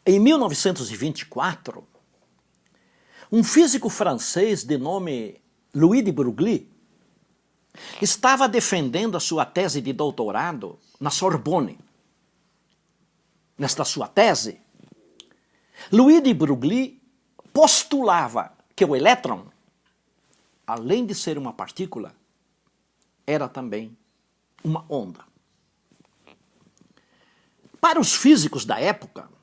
Em 1924, um físico francês de nome Louis de Broglie estava defendendo a sua tese de doutorado na Sorbonne. Nesta sua tese, Louis de Broglie postulava que o elétron, além de ser uma partícula, era também uma onda. Para os físicos da época,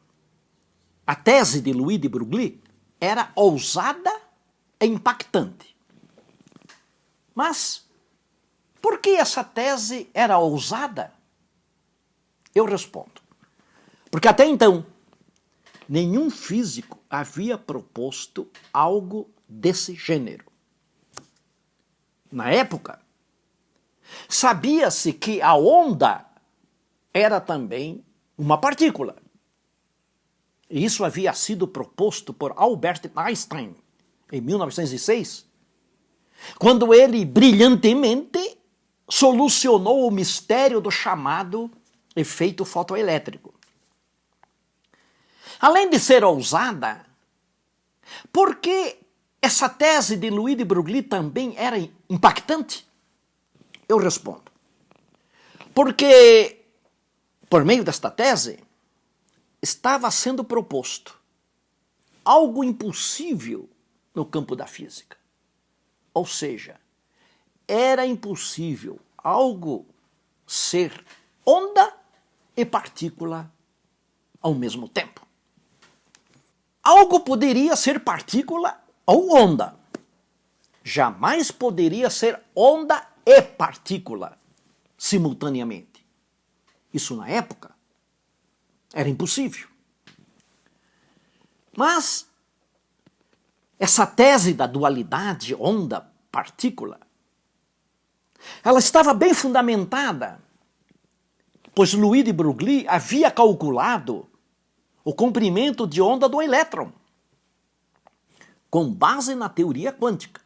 a tese de Louis de Broglie era ousada e impactante. Mas, por que essa tese era ousada? Eu respondo. Porque até então, nenhum físico havia proposto algo desse gênero. Na época, sabia-se que a onda era também uma partícula. E isso havia sido proposto por Albert Einstein em 1906, quando ele brilhantemente solucionou o mistério do chamado efeito fotoelétrico. Além de ser ousada, por que essa tese de Louis de Broglie também era impactante? Eu respondo. Porque, por meio desta tese, estava sendo proposto algo impossível no campo da física. Ou seja, era impossível algo ser onda e partícula ao mesmo tempo. Algo poderia ser partícula ou onda. Jamais poderia ser onda e partícula simultaneamente. Isso na época era impossível. Mas essa tese da dualidade onda-partícula, ela estava bem fundamentada, pois Louis de Broglie havia calculado o comprimento de onda do elétron, com base na teoria quântica.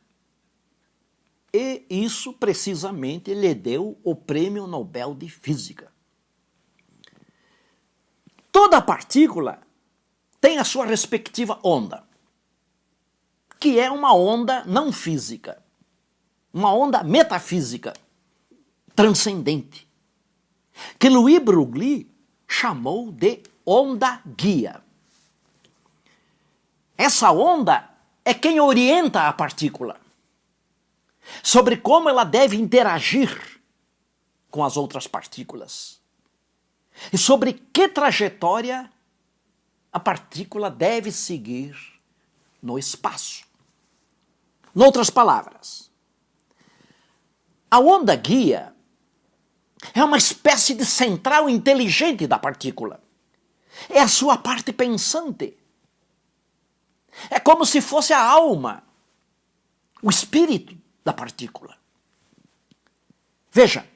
E isso precisamente lhe deu o Prêmio Nobel de Física. Toda partícula tem a sua respectiva onda, que é uma onda não física, uma onda metafísica, transcendente, que Louis Broglie chamou de onda guia. Essa onda é quem orienta a partícula sobre como ela deve interagir com as outras partículas e sobre que trajetória a partícula deve seguir no espaço. Noutras palavras, a onda guia é uma espécie de central inteligente da partícula. É a sua parte pensante. É como se fosse a alma, o espírito da partícula. Veja,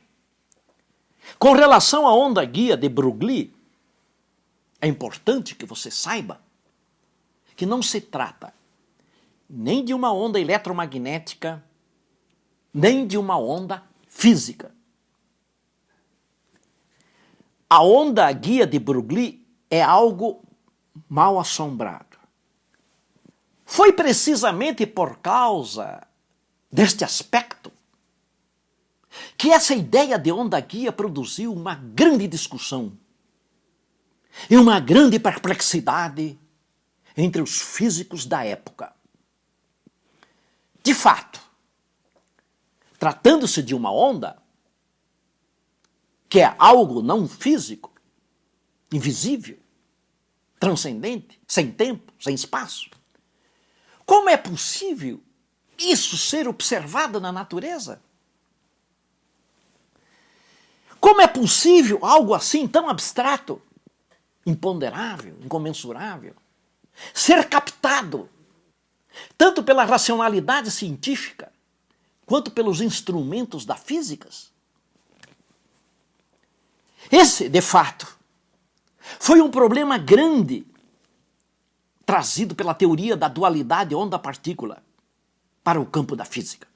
com relação à onda guia de Broglie, é importante que você saiba que não se trata nem de uma onda eletromagnética, nem de uma onda física. A onda guia de Broglie é algo mal assombrado. Foi precisamente por causa deste aspecto que essa ideia de onda guia produziu uma grande discussão e uma grande perplexidade entre os físicos da época. De fato, tratando-se de uma onda, que é algo não físico, invisível, transcendente, sem tempo, sem espaço, como é possível isso ser observado na natureza? Como é possível algo assim tão abstrato, imponderável, incomensurável, ser captado tanto pela racionalidade científica quanto pelos instrumentos da física? Esse, de fato, foi um problema grande trazido pela teoria da dualidade onda-partícula para o campo da física.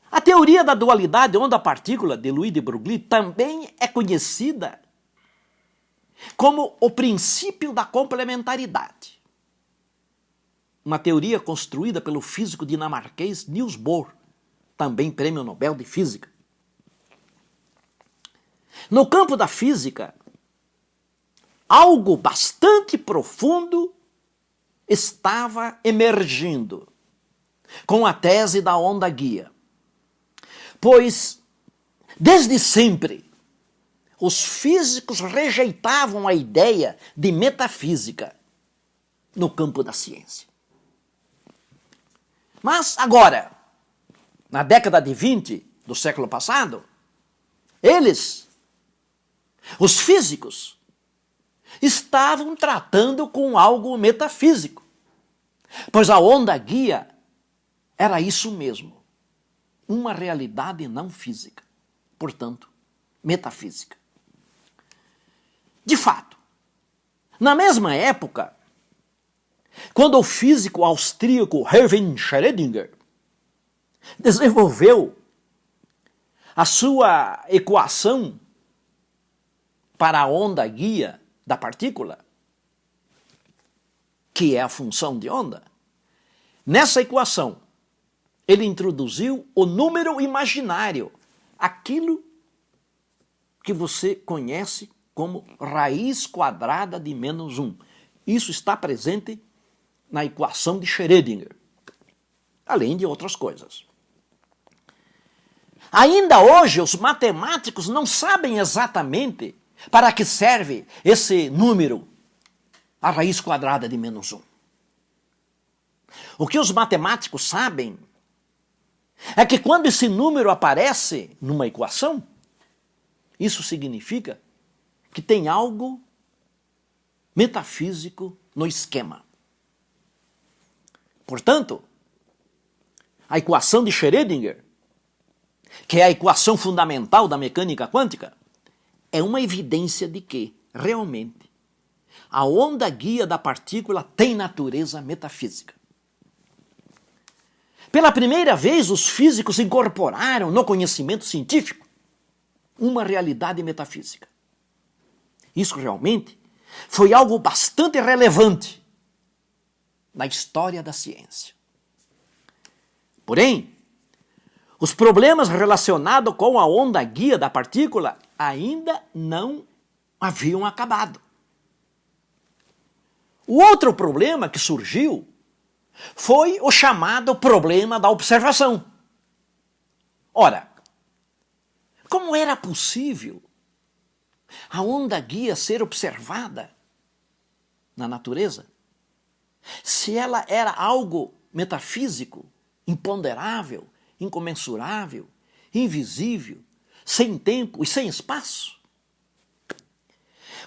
A teoria da dualidade onda-partícula de Louis de Broglie também é conhecida como o princípio da complementaridade. Uma teoria construída pelo físico dinamarquês Niels Bohr, também prêmio Nobel de Física. No campo da física, algo bastante profundo estava emergindo com a tese da onda guia. Pois, desde sempre, os físicos rejeitavam a ideia de metafísica no campo da ciência. Mas agora, na década de 20 do século passado, os físicos, estavam tratando com algo metafísico, pois a onda guia era isso mesmo, uma realidade não física, portanto, metafísica. De fato, na mesma época, quando o físico austríaco Erwin Schrödinger desenvolveu a sua equação para a onda guia da partícula, que é a função de onda, nessa equação ele introduziu o número imaginário, aquilo que você conhece como raiz quadrada de menos 1. Isso está presente na equação de Schrödinger, além de outras coisas. Ainda hoje, os matemáticos não sabem exatamente para que serve esse número, a raiz quadrada de menos 1. O que os matemáticos sabem é que quando esse número aparece numa equação, isso significa que tem algo metafísico no esquema. Portanto, a equação de Schrödinger, que é a equação fundamental da mecânica quântica, é uma evidência de que, realmente, a onda guia da partícula tem natureza metafísica. Pela primeira vez, os físicos incorporaram no conhecimento científico uma realidade metafísica. Isso realmente foi algo bastante relevante na história da ciência. Porém, os problemas relacionados com a onda guia da partícula ainda não haviam acabado. O outro problema que surgiu foi o chamado problema da observação. Ora, como era possível a onda guia ser observada na natureza se ela era algo metafísico, imponderável, incomensurável, invisível, sem tempo e sem espaço?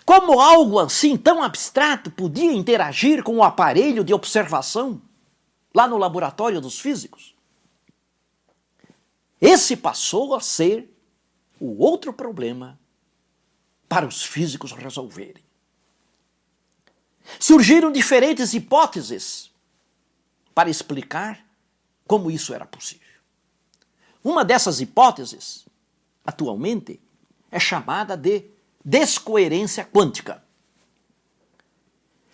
Como algo assim tão abstrato podia interagir com o aparelho de observação lá no laboratório dos físicos? Esse passou a ser o outro problema para os físicos resolverem. Surgiram diferentes hipóteses para explicar como isso era possível. Uma dessas hipóteses, atualmente, é chamada de descoerência quântica.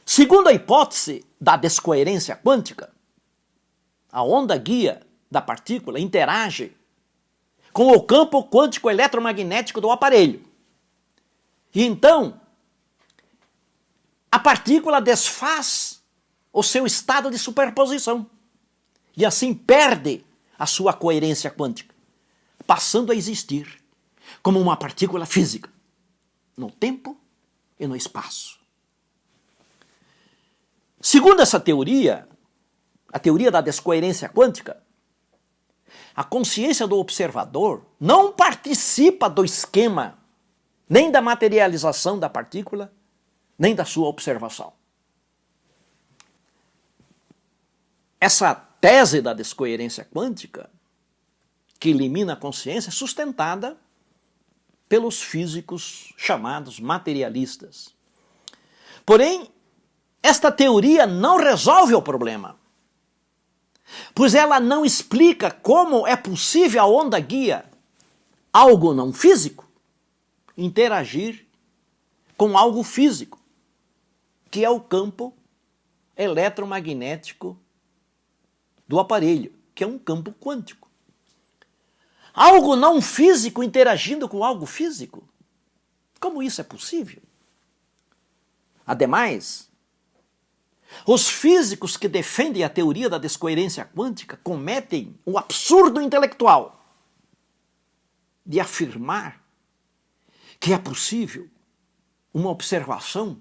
Segundo a hipótese da descoerência quântica, a onda guia da partícula interage com o campo quântico eletromagnético do aparelho. E então, a partícula desfaz o seu estado de superposição e assim perde a sua coerência quântica, passando a existir como uma partícula física, no tempo e no espaço. Segundo essa teoria, a teoria da descoerência quântica, a consciência do observador não participa do esquema, nem da materialização da partícula, nem da sua observação. Essa tese da descoerência quântica, que elimina a consciência, é sustentada pelos físicos chamados materialistas. Porém, esta teoria não resolve o problema, pois ela não explica como é possível a onda guia, algo não físico, interagir com algo físico, que é o campo eletromagnético do aparelho, que é um campo quântico. Algo não físico interagindo com algo físico? Como isso é possível? Ademais, os físicos que defendem a teoria da descoerência quântica cometem o absurdo intelectual de afirmar que é possível uma observação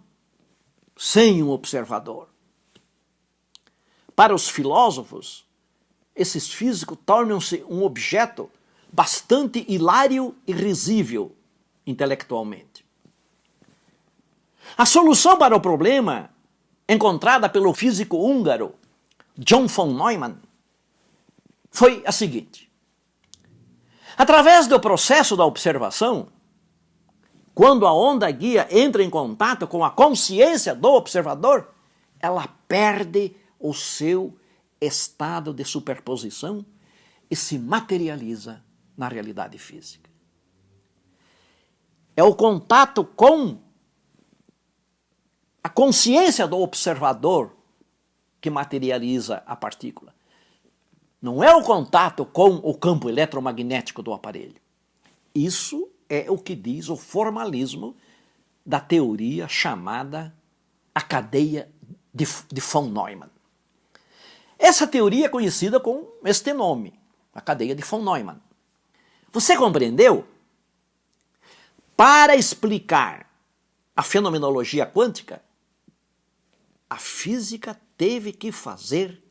sem um observador. Para os filósofos, esses físicos tornam-se um objeto bastante hilário e risível intelectualmente. A solução para o problema, encontrada pelo físico húngaro John von Neumann, foi a seguinte: através do processo da observação, quando a onda guia entra em contato com a consciência do observador, ela perde o seu estado de superposição e se materializa na realidade física. É o contato com a consciência do observador que materializa a partícula. Não é o contato com o campo eletromagnético do aparelho. Isso é o que diz o formalismo da teoria chamada a cadeia de von Neumann. Essa teoria é conhecida com este nome, a cadeia de von Neumann. Você compreendeu? Para explicar a fenomenologia quântica, a física teve que fazer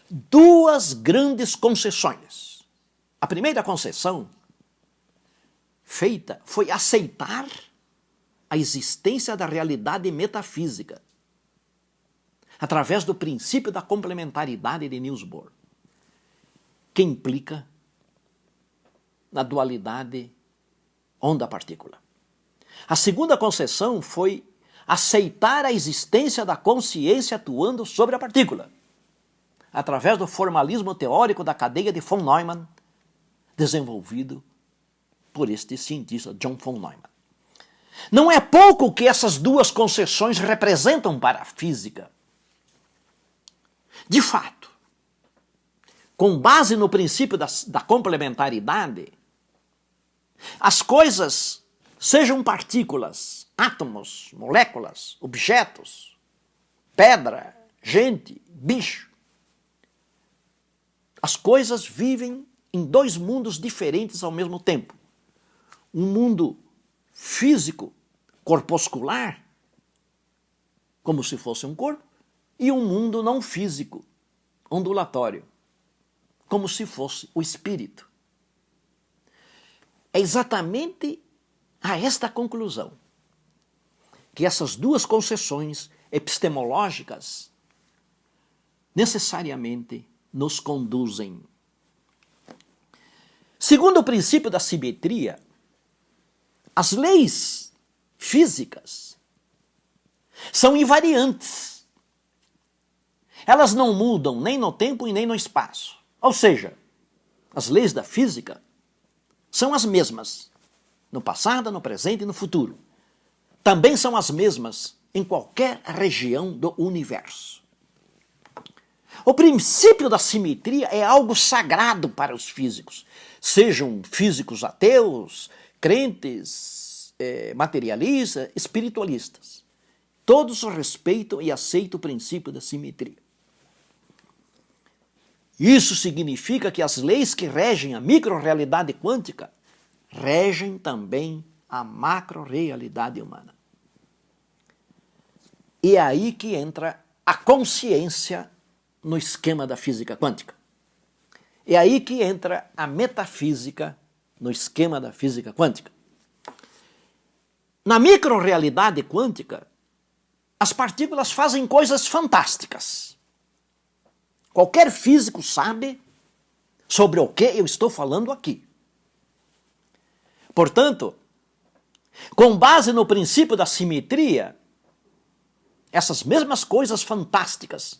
duas grandes concessões. A primeira concessão feita foi aceitar a existência da realidade metafísica através do princípio da complementaridade de Niels Bohr, que implica na dualidade onda-partícula. A segunda concessão foi aceitar a existência da consciência atuando sobre a partícula, através do formalismo teórico da cadeia de von Neumann, desenvolvido por este cientista John von Neumann. Não é pouco o que essas duas concessões representam para a física. De fato, com base no princípio da complementaridade, as coisas, sejam partículas, átomos, moléculas, objetos, pedra, gente, bicho, as coisas vivem em dois mundos diferentes ao mesmo tempo. Um mundo físico, corpuscular, como se fosse um corpo, e um mundo não físico, ondulatório, como se fosse o espírito. É exatamente a esta conclusão que essas duas concessões epistemológicas necessariamente nos conduzem. Segundo o princípio da simetria, as leis físicas são invariantes. Elas não mudam nem no tempo e nem no espaço. Ou seja, as leis da física são as mesmas no passado, no presente e no futuro. Também são as mesmas em qualquer região do universo. O princípio da simetria é algo sagrado para os físicos, sejam físicos ateus, crentes, materialistas, espiritualistas. Todos respeitam e aceitam o princípio da simetria. Isso significa que as leis que regem a micro-realidade quântica regem também a macro-realidade humana. E é aí que entra a consciência no esquema da física quântica. É aí que entra a metafísica no esquema da física quântica. Na micro-realidade quântica, as partículas fazem coisas fantásticas. Qualquer físico sabe sobre o que eu estou falando aqui. Portanto, com base no princípio da simetria, essas mesmas coisas fantásticas,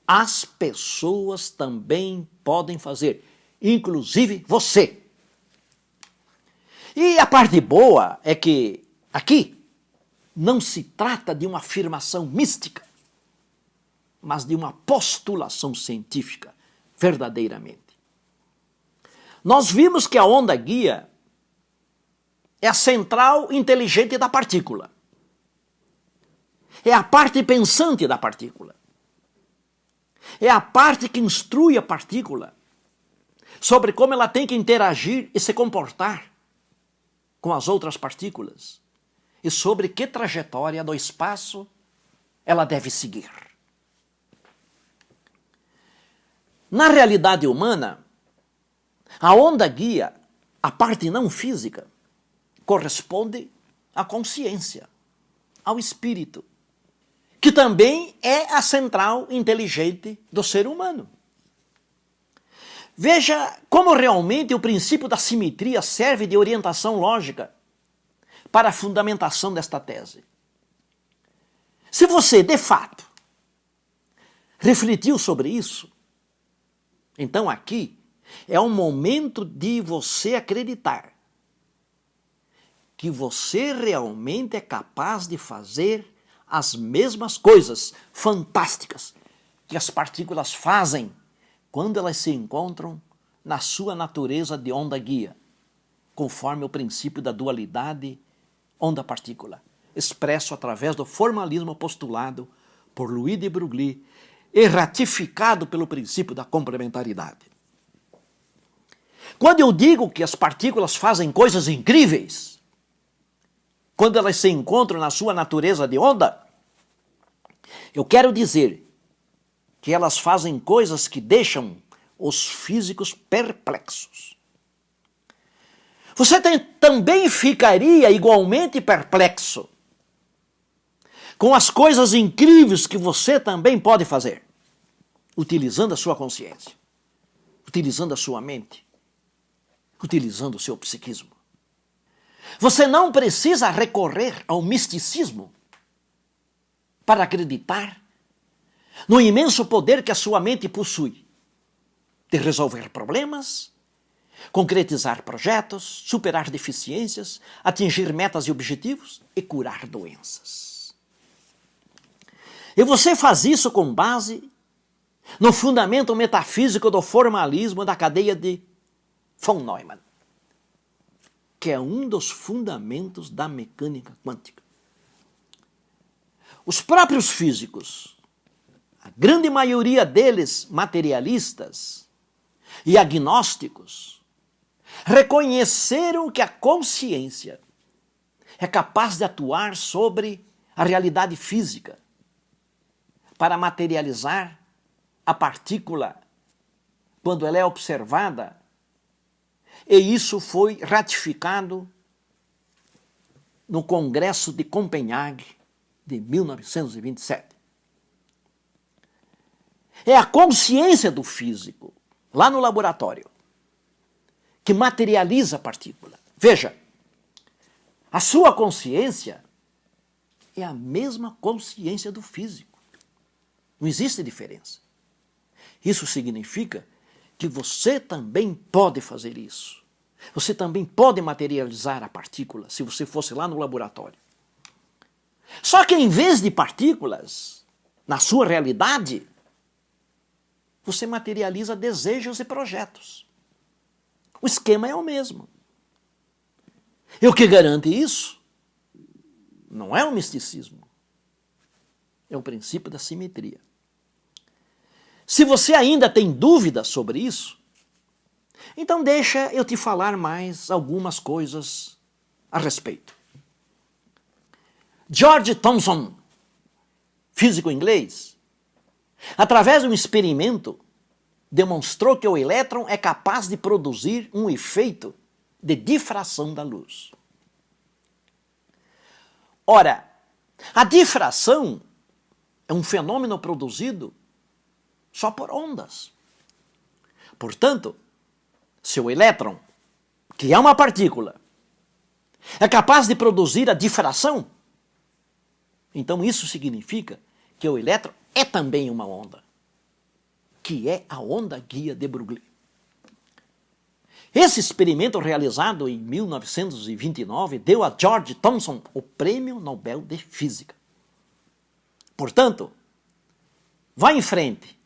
as pessoas também podem fazer, inclusive você. E a parte boa é que aqui, não se trata de uma afirmação mística, mas de uma postulação científica, verdadeiramente. Nós vimos que a onda guia é a central inteligente da partícula. É a parte pensante da partícula. É a parte que instrui a partícula sobre como ela tem que interagir e se comportar com as outras partículas e sobre que trajetória do espaço ela deve seguir. Na realidade humana, a onda guia, a parte não física, corresponde à consciência, ao espírito, que também é a central inteligente do ser humano. Veja como realmente o princípio da simetria serve de orientação lógica para a fundamentação desta tese. Se você, de fato, refletiu sobre isso, então aqui é um momento de você acreditar que você realmente é capaz de fazer as mesmas coisas fantásticas que as partículas fazem quando elas se encontram na sua natureza de onda guia, conforme o princípio da dualidade onda-partícula, expresso através do formalismo postulado por Louis de Broglie e ratificado pelo princípio da complementaridade. Quando eu digo que as partículas fazem coisas incríveis, quando elas se encontram na sua natureza de onda, eu quero dizer que elas fazem coisas que deixam os físicos perplexos. Você também ficaria igualmente perplexo com as coisas incríveis que você também pode fazer, utilizando a sua consciência, utilizando a sua mente, utilizando o seu psiquismo. Você não precisa recorrer ao misticismo para acreditar no imenso poder que a sua mente possui de resolver problemas, concretizar projetos, superar deficiências, atingir metas e objetivos e curar doenças. E você faz isso com base no fundamento metafísico do formalismo da cadeia de von Neumann, que é um dos fundamentos da mecânica quântica. Os próprios físicos, a grande maioria deles materialistas e agnósticos, reconheceram que a consciência é capaz de atuar sobre a realidade física para materializar a partícula quando ela é observada, e isso foi ratificado no Congresso de Copenhague de 1927. É a consciência do físico, lá no laboratório, que materializa a partícula. Veja, a sua consciência é a mesma consciência do físico. Não existe diferença. Isso significa que você também pode fazer isso. Você também pode materializar a partícula se você fosse lá no laboratório. Só que em vez de partículas, na sua realidade, você materializa desejos e projetos. O esquema é o mesmo. E o que garante isso não é o misticismo, é o princípio da simetria. Se você ainda tem dúvidas sobre isso, então deixa eu te falar mais algumas coisas a respeito. George Thomson, físico inglês, através de um experimento, demonstrou que o elétron é capaz de produzir um efeito de difração da luz. Ora, a difração é um fenômeno produzido só por ondas. Portanto, se o elétron, que é uma partícula, é capaz de produzir a difração, então isso significa que o elétron é também uma onda, que é a onda guia de Broglie. Esse experimento realizado em 1929 deu a George Thomson o Prêmio Nobel de Física. Portanto, vá em frente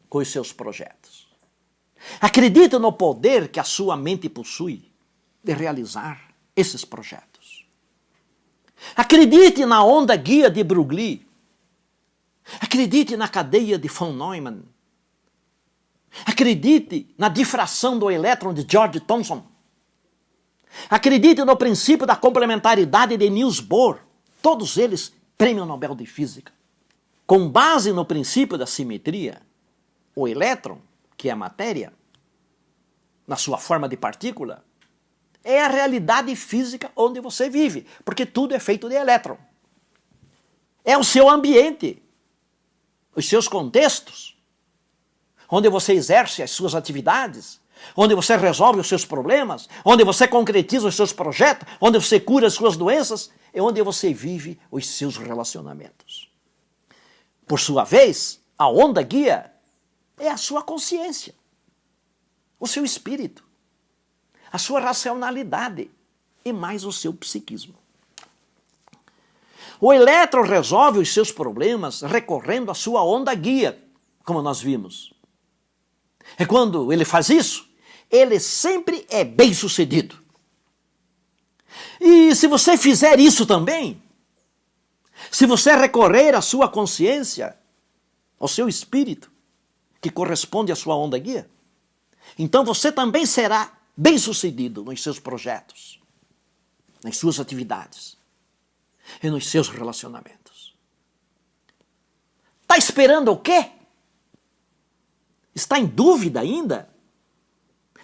com os seus projetos. Acredite no poder que a sua mente possui de realizar esses projetos. Acredite na onda guia de Broglie. Acredite na cadeia de von Neumann. Acredite na difração do elétron de George Thomson. Acredite no princípio da complementaridade de Niels Bohr. Todos eles, Prêmio Nobel de Física. Com base no princípio da simetria, o elétron, que é a matéria, na sua forma de partícula, é a realidade física onde você vive, porque tudo é feito de elétron. É o seu ambiente, os seus contextos, onde você exerce as suas atividades, onde você resolve os seus problemas, onde você concretiza os seus projetos, onde você cura as suas doenças, é onde você vive os seus relacionamentos. Por sua vez, a onda guia é a sua consciência, o seu espírito, a sua racionalidade e mais o seu psiquismo. O elétron resolve os seus problemas recorrendo à sua onda guia, como nós vimos. E quando ele faz isso, ele sempre é bem-sucedido. E se você fizer isso também, se você recorrer à sua consciência, ao seu espírito, que corresponde à sua onda guia, então você também será bem-sucedido nos seus projetos, nas suas atividades e nos seus relacionamentos. Está esperando o quê? Está em dúvida ainda?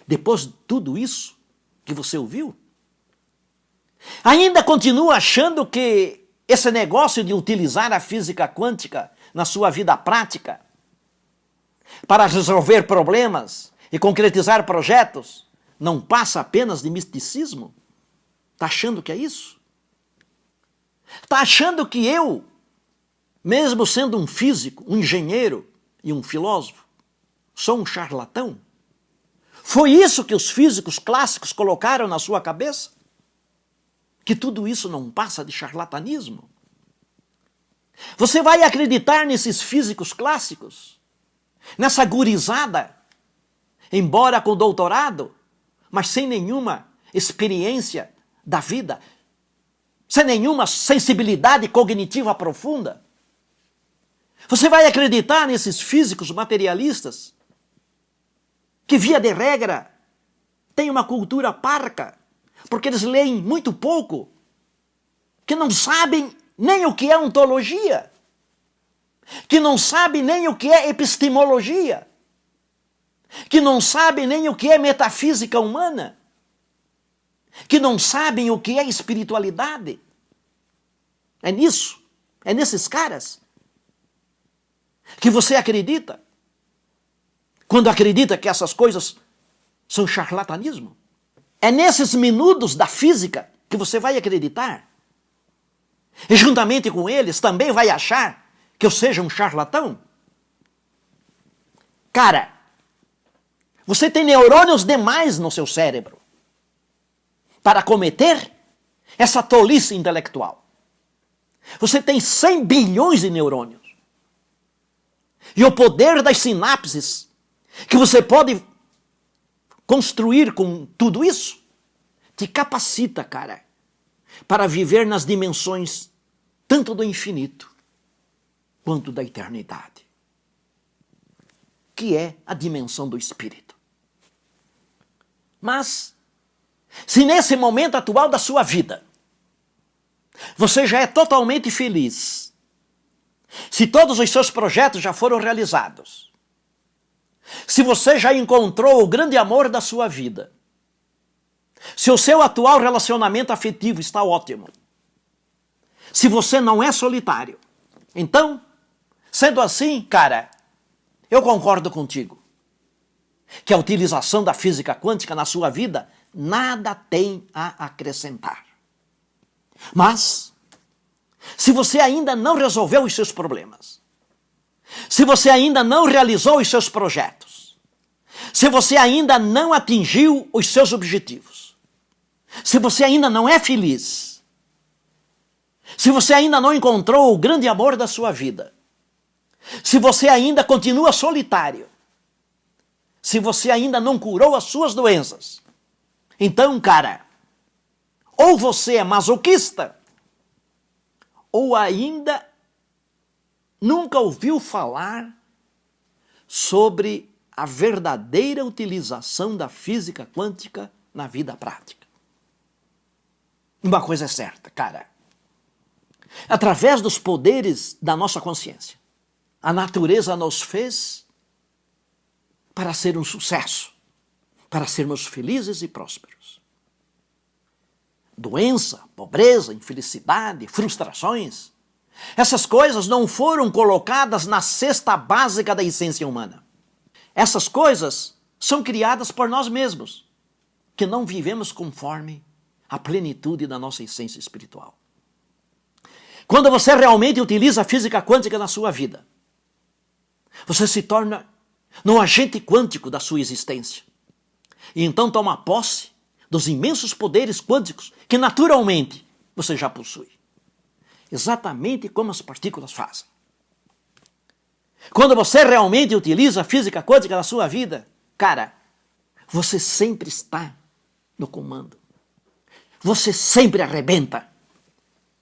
Depois de tudo isso que você ouviu? Ainda continua achando que esse negócio de utilizar a física quântica na sua vida prática para resolver problemas e concretizar projetos não passa apenas de misticismo? Está achando que é isso? Está achando que eu, mesmo sendo um físico, um engenheiro e um filósofo, sou um charlatão? Foi isso que os físicos clássicos colocaram na sua cabeça? Que tudo isso não passa de charlatanismo? Você vai acreditar nesses físicos clássicos? Nessa gurizada, embora com doutorado, mas sem nenhuma experiência da vida, sem nenhuma sensibilidade cognitiva profunda? Você vai acreditar nesses físicos materialistas que, via de regra, têm uma cultura parca, porque eles leem muito pouco, que não sabem nem o que é ontologia, que não sabem nem o que é epistemologia, que não sabem nem o que é metafísica humana, que não sabem o que é espiritualidade? É nisso, é nesses caras que você acredita? Quando acredita que essas coisas são charlatanismo? É nesses minutos da física que você vai acreditar? E juntamente com eles também vai achar que eu seja um charlatão? Cara, você tem neurônios demais no seu cérebro para cometer essa tolice intelectual. Você tem 100 bilhões de neurônios. E o poder das sinapses que você pode construir com tudo isso te capacita, cara, para viver nas dimensões tanto do infinito quanto da eternidade, que é a dimensão do espírito. Mas, se nesse momento atual da sua vida você já é totalmente feliz, se todos os seus projetos já foram realizados, se você já encontrou o grande amor da sua vida, se o seu atual relacionamento afetivo está ótimo, se você não é solitário, então, sendo assim, cara, eu concordo contigo que a utilização da física quântica na sua vida nada tem a acrescentar. Mas, se você ainda não resolveu os seus problemas, se você ainda não realizou os seus projetos, se você ainda não atingiu os seus objetivos, se você ainda não é feliz, se você ainda não encontrou o grande amor da sua vida, se você ainda continua solitário, se você ainda não curou as suas doenças, então, cara, ou você é masoquista, ou ainda nunca ouviu falar sobre a verdadeira utilização da física quântica na vida prática. Uma coisa é certa, cara. Através dos poderes da nossa consciência, a natureza nos fez para ser um sucesso, para sermos felizes e prósperos. Doença, pobreza, infelicidade, frustrações, essas coisas não foram colocadas na cesta básica da essência humana. Essas coisas são criadas por nós mesmos, que não vivemos conforme a plenitude da nossa essência espiritual. Quando você realmente utiliza a física quântica na sua vida, você se torna um agente quântico da sua existência. E então toma posse dos imensos poderes quânticos que naturalmente você já possui. Exatamente como as partículas fazem. Quando você realmente utiliza a física quântica na sua vida, cara, você sempre está no comando. Você sempre arrebenta.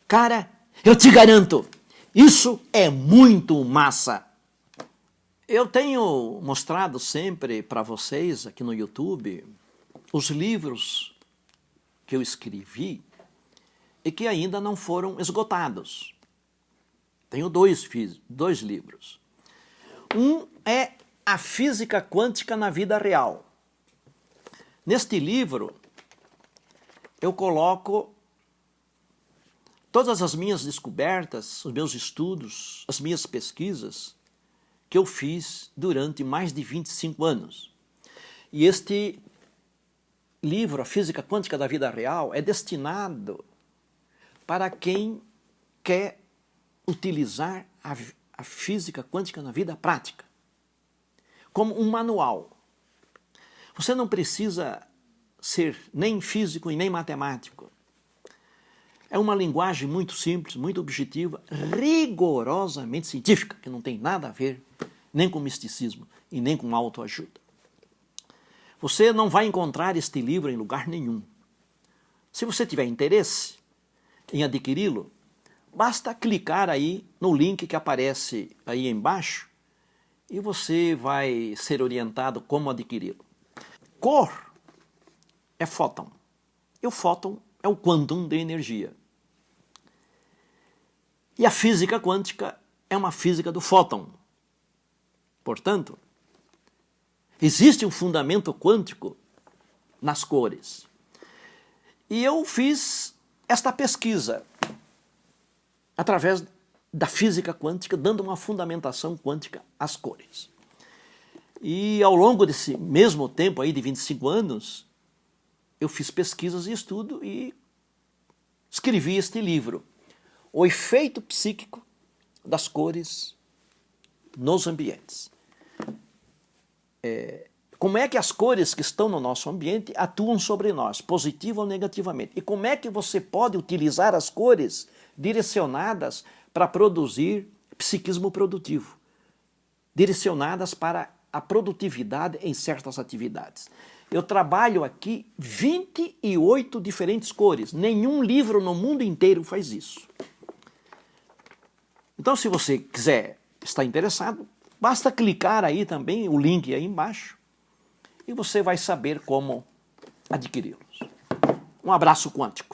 Cara, eu te garanto, isso é muito massa. Eu tenho mostrado sempre para vocês aqui no YouTube os livros que eu escrevi e que ainda não foram esgotados. Tenho dois livros. Um é A Física Quântica na Vida Real. Neste livro, eu coloco todas as minhas descobertas, os meus estudos, as minhas pesquisas que eu fiz durante mais de 25 anos. E este livro, A Física Quântica da Vida Real, é destinado para quem quer utilizar a física quântica na vida prática, como um manual. Você não precisa ser nem físico e nem matemático. É uma linguagem muito simples, muito objetiva, rigorosamente científica, que não tem nada a ver nem com misticismo e nem com autoajuda. Você não vai encontrar este livro em lugar nenhum. Se você tiver interesse em adquiri-lo, basta clicar aí no link que aparece aí embaixo e você vai ser orientado como adquiri-lo. Cor é fóton. E o fóton é o quantum de energia. E a física quântica é uma física do fóton. Portanto, existe um fundamento quântico nas cores. E eu fiz esta pesquisa através da física quântica, dando uma fundamentação quântica às cores. E ao longo desse mesmo tempo aí de 25 anos, eu fiz pesquisas e estudo e escrevi este livro, O Efeito Psíquico das Cores nos Ambientes. Como é que as cores que estão no nosso ambiente atuam sobre nós, positivo ou negativamente? E como é que você pode utilizar as cores direcionadas para produzir psiquismo produtivo, direcionadas para a produtividade em certas atividades. Eu trabalho aqui 28 diferentes cores. Nenhum livro no mundo inteiro faz isso. Então, se você quiser, está interessado, basta clicar aí também, o link aí embaixo, e você vai saber como adquiri-los. Um abraço quântico.